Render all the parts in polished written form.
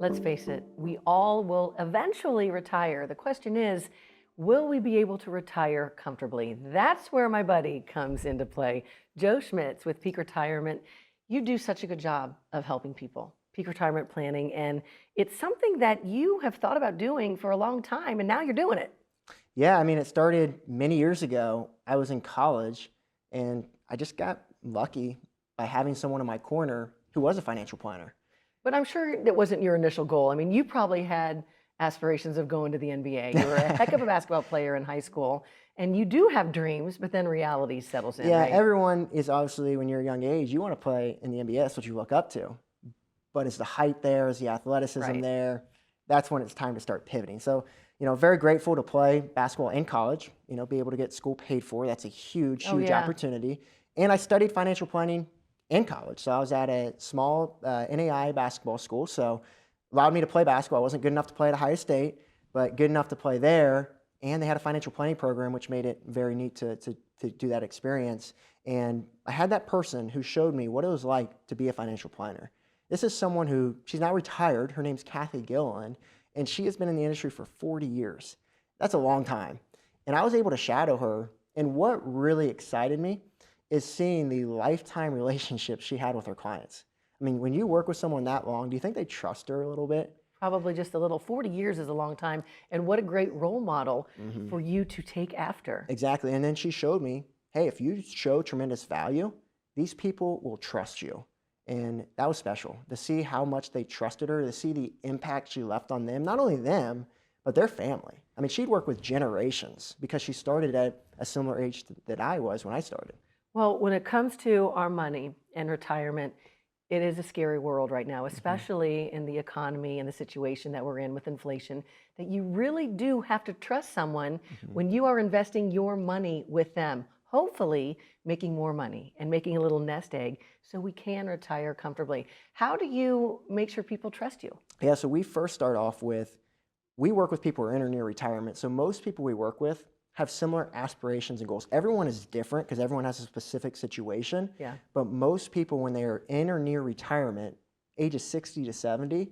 let's face it, we all will eventually retire. The question is, will we be able to retire comfortably? That's where my buddy comes into play. Joe Schmitz with Peak Retirement. You do such a good job of helping people, peak retirement planning, and it's something that you have thought about doing for a long time, and now you're doing it. Yeah, I mean, it started many years ago. I was in college, and I just got lucky by having someone in my corner who was a financial planner. But I'm sure that wasn't your initial goal. I mean, you probably had aspirations of going to the NBA. You were a heck of a basketball player in high school, and you do have dreams, but then reality settles in, Yeah, right? everyone is obviously, when you're a young age, you want to play in the NBA. That's what you look up to. But is the height there? Is the athleticism Right. there? That's when it's time to start pivoting. So, very grateful to play basketball in college, be able to get school paid for. That's a huge, huge yeah. opportunity. And I studied financial planning in college. So I was at a small NAI basketball school. So allowed me to play basketball. I wasn't good enough to play at Ohio State, but good enough to play there. And they had a financial planning program, which made it very neat to do that experience. And I had that person who showed me what it was like to be a financial planner. This is someone who, she's now retired. Her name's Kathy Gilliland, and she has been in the industry for 40 years. That's a long time. And I was able to shadow her. And what really excited me is seeing the lifetime relationships she had with her clients. I mean, when you work with someone that long, do you think they trust her a little bit? Probably just a little. 40 years is a long time. And what a great role model for you to take after. Exactly. And then she showed me, hey, if you show tremendous value, these people will trust you. And that was special to see how much they trusted her, to see the impact she left on them, not only them, but their family. I mean, she'd worked with generations because she started at a similar age that I was when I started. Well, when it comes to our money and retirement, it is a scary world right now, especially in the economy and the situation that we're in with inflation, that you really do have to trust someone when you are investing your money with them, hopefully making more money and making a little nest egg so we can retire comfortably. How do you make sure people trust you? Yeah, so we first start off with, we work with people who are in or near retirement. So most people we work with have similar aspirations and goals. Everyone is different because everyone has a specific situation. Yeah. But most people, when they are in or near retirement, ages 60 to 70,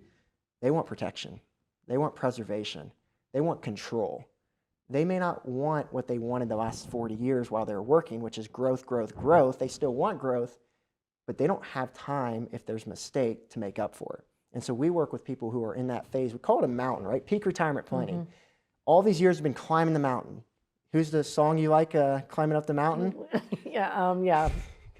they want protection. They want preservation. They want control. They may not want what they wanted the last 40 years while they're working, which is growth, growth, growth. They still want growth, but they don't have time, if there's a mistake, to make up for it. And so we work with people who are in that phase. We call it a mountain, right? Peak retirement planning. All these years have been climbing the mountain. Who's the song you like, Climbing Up the Mountain? Yeah.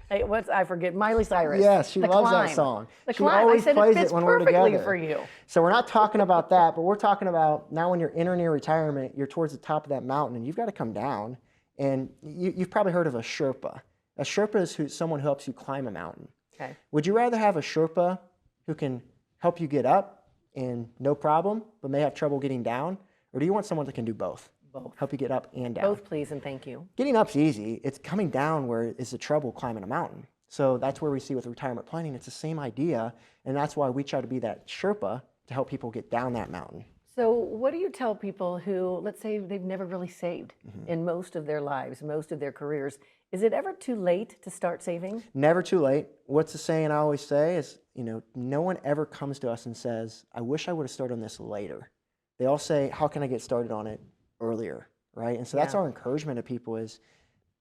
Hey, I forget, Miley Cyrus. Yes, she loves that song. She always plays it when we're together. For you. So we're not talking about that, but we're talking about now when you're in or near retirement, you're towards the top of that mountain, and you've got to come down. And you've probably heard of a Sherpa. A Sherpa is someone who helps you climb a mountain. Okay. Would you rather have a Sherpa who can help you get up and no problem, but may have trouble getting down? Or do you want someone that can do both? Both. Help you get up and down. Both, please, and thank you. Getting up's easy. It's coming down where is the trouble climbing a mountain. So that's where we see with retirement planning, it's the same idea, and that's why we try to be that Sherpa to help people get down that mountain. So what do you tell people who, let's say they've never really saved in most of their lives, most of their careers? Is it ever too late to start saving? Never too late. What's the saying I always say is, no one ever comes to us and says, I wish I would have started on this later. They all say, how can I get started on it earlier, right? And so that's our encouragement to people is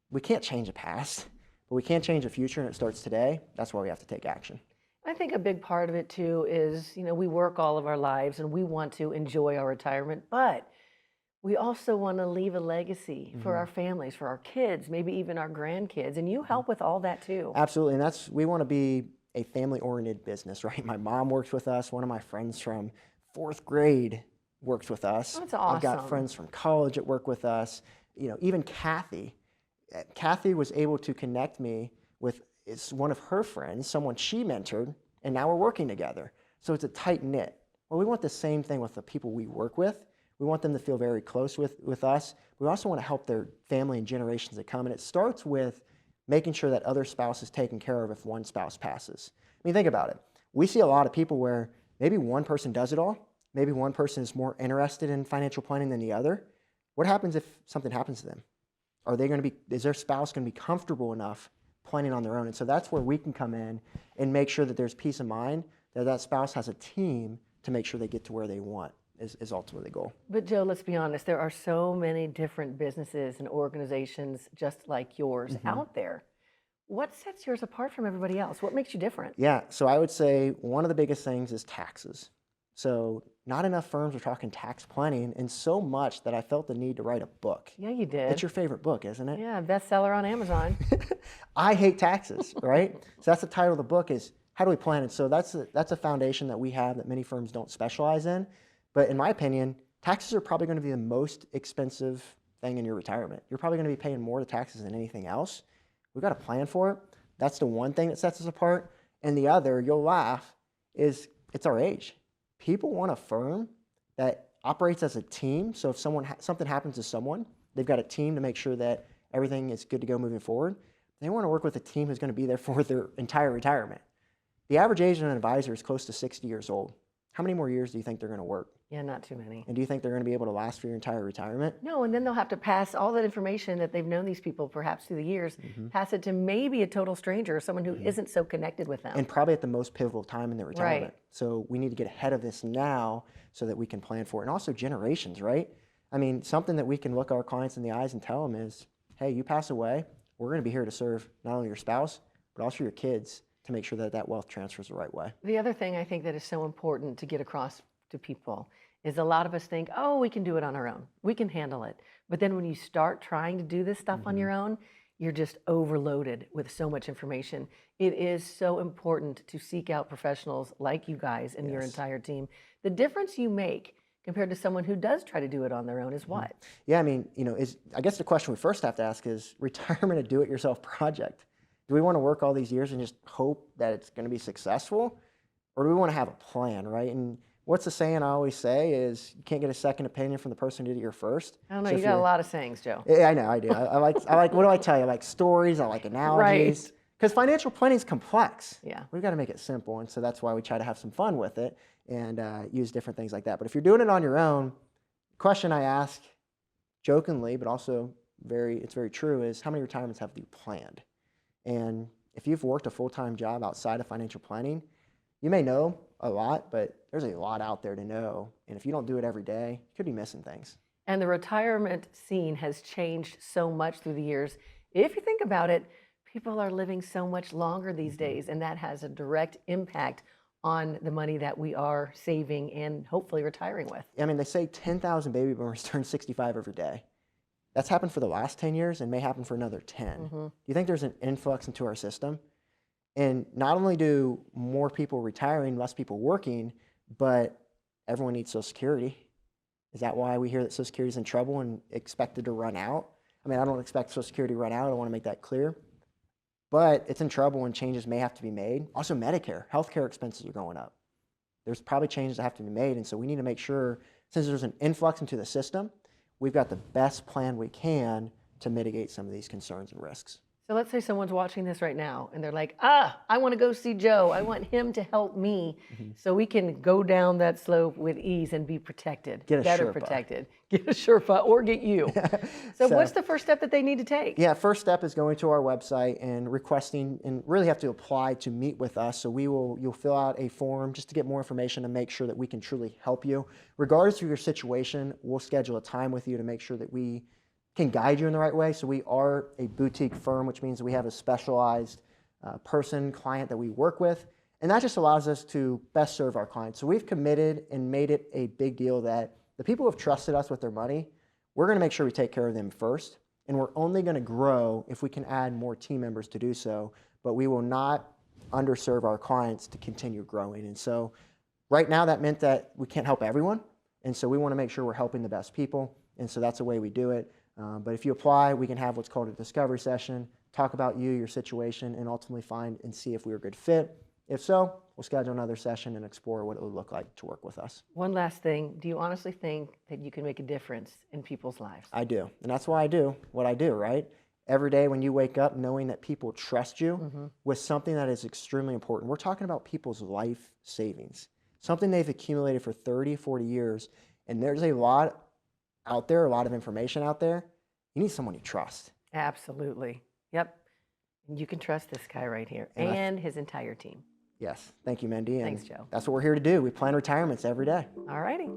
we can't change the past, but we can't change the future, and it starts today. That's why we have to take action. I think a big part of it too is, we work all of our lives and we want to enjoy our retirement, but we also want to leave a legacy for our families, for our kids, maybe even our grandkids, and you help with all that too. Absolutely, and we want to be a family-oriented business, right? My mom works with us. One of my friends from 4th grade works with us. That's awesome. I've got friends from college that work with us. Even Kathy. Kathy was able to connect me with one of her friends, someone she mentored, and now we're working together. So it's a tight knit. Well, we want the same thing with the people we work with. We want them to feel very close with us. We also want to help their family and generations that come. And it starts with making sure that other spouse is taken care of if one spouse passes. I mean, think about it. We see a lot of people where maybe one person does it all. Maybe one person is more interested in financial planning than the other. What happens if something happens to them? Is their spouse going to be comfortable enough planning on their own? And so that's where we can come in and make sure that there's peace of mind, that spouse has a team to make sure they get to where they want is ultimately the goal. But Joe, let's be honest, there are so many different businesses and organizations just like yours out there. What sets yours apart from everybody else? What makes you different? Yeah, so I would say one of the biggest things is taxes. So not enough firms are talking tax planning, and so much that I felt the need to write a book. Yeah, you did. It's your favorite book, isn't it? Yeah, bestseller on Amazon. I hate taxes, right? So that's the title of the book is how do we plan it? So that's a foundation that we have that many firms don't specialize in. But in my opinion, taxes are probably going to be the most expensive thing in your retirement. You're probably going to be paying more to taxes than anything else. We've got a plan for it. That's the one thing that sets us apart. And the other, you'll laugh, is it's our age. People want a firm that operates as a team. So if something happens to someone, they've got a team to make sure that everything is good to go moving forward. They want to work with a team who's going to be there for their entire retirement. The average age of an advisor is close to 60 years old. How many more years do you think they're going to work? Yeah, not too many. And do you think they're going to be able to last for your entire retirement? No, and then they'll have to pass all that information that they've known these people perhaps through the years, pass it to maybe a total stranger or someone who isn't so connected with them. And probably at the most pivotal time in their retirement. Right. So we need to get ahead of this now so that we can plan for it. And also generations, right? I mean, something that we can look our clients in the eyes and tell them is, hey, you pass away, we're going to be here to serve not only your spouse, but also your kids to make sure that that wealth transfers the right way. The other thing I think that is so important to get across to people is a lot of us think, oh, we can do it on our own. We can handle it. But then when you start trying to do this stuff on your own, you're just overloaded with so much information. It is so important to seek out professionals like you guys and your entire team. The difference you make compared to someone who does try to do it on their own is what? Yeah, I mean, I guess the question we first have to ask is retirement a do-it-yourself project? Do we want to work all these years and just hope that it's going to be successful? Or do we want to have a plan, right? And what's the saying I always say is you can't get a second opinion from the person who did it your first. I don't know, you got a lot of sayings, Joe. Yeah, I know, I do. I like, what do I tell you? I like stories, I like analogies. Because financial planning is complex. Yeah. We've got to make it simple. And so that's why we try to have some fun with it and use different things like that. But if you're doing it on your own, the question I ask jokingly, but also it's very true, is how many retirements have you planned? And if you've worked a full-time job outside of financial planning, you may know a lot, but there's a lot out there to know. And if you don't do it every day, you could be missing things. And the retirement scene has changed so much through the years. If you think about it, people are living so much longer these days, and that has a direct impact on the money that we are saving and hopefully retiring with. I mean, they say 10,000 baby boomers turn 65 every day. That's happened for the last 10 years and may happen for another 10. Do you think there's an influx into our system? And not only do more people retiring, less people working, but everyone needs Social Security. Is that why we hear that Social Security is in trouble and expected to run out? I mean, I don't expect Social Security to run out. I want to make that clear. But it's in trouble and changes may have to be made. Also, Medicare, healthcare expenses are going up. There's probably changes that have to be made. And so we need to make sure, since there's an influx into the system, we've got the best plan we can to mitigate some of these concerns and risks. So let's say someone's watching this right now and they're like, I want to go see Joe. I want him to help me so we can go down that slope with ease and be protected, Get a better Sherpa. Protected. Get a Sherpa or get you. So what's the first step that they need to take? Yeah, first step is going to our website and requesting, and really have to apply to meet with us. So you'll fill out a form just to get more information and make sure that we can truly help you. Regardless of your situation, we'll schedule a time with you to make sure that we can guide you in the right way. So we are a boutique firm, which means we have a specialized client that we work with. And that just allows us to best serve our clients. So we've committed and made it a big deal that the people who have trusted us with their money, we're going to make sure we take care of them first. And we're only going to grow if we can add more team members to do so. But we will not underserve our clients to continue growing. And so right now that meant that we can't help everyone. And so we want to make sure we're helping the best people. And so that's the way we do it. But if you apply, we can have what's called a discovery session, talk about you, your situation, and ultimately find and see if we're a good fit. If so, we'll schedule another session and explore what it would look like to work with us. One last thing. Do you honestly think that you can make a difference in people's lives? I do. And that's why I do what I do, right? Every day when you wake up knowing that people trust you with something that is extremely important. We're talking about people's life savings, something they've accumulated for 30, 40 years. And there's a lot out there, a lot of information out there. You need someone you trust. Absolutely. Yep. You can trust this guy right here and his entire team. Yes. Thank you, Mindy. And Thanks, Joe. that's what we're here to do. We plan retirements every day. All righty.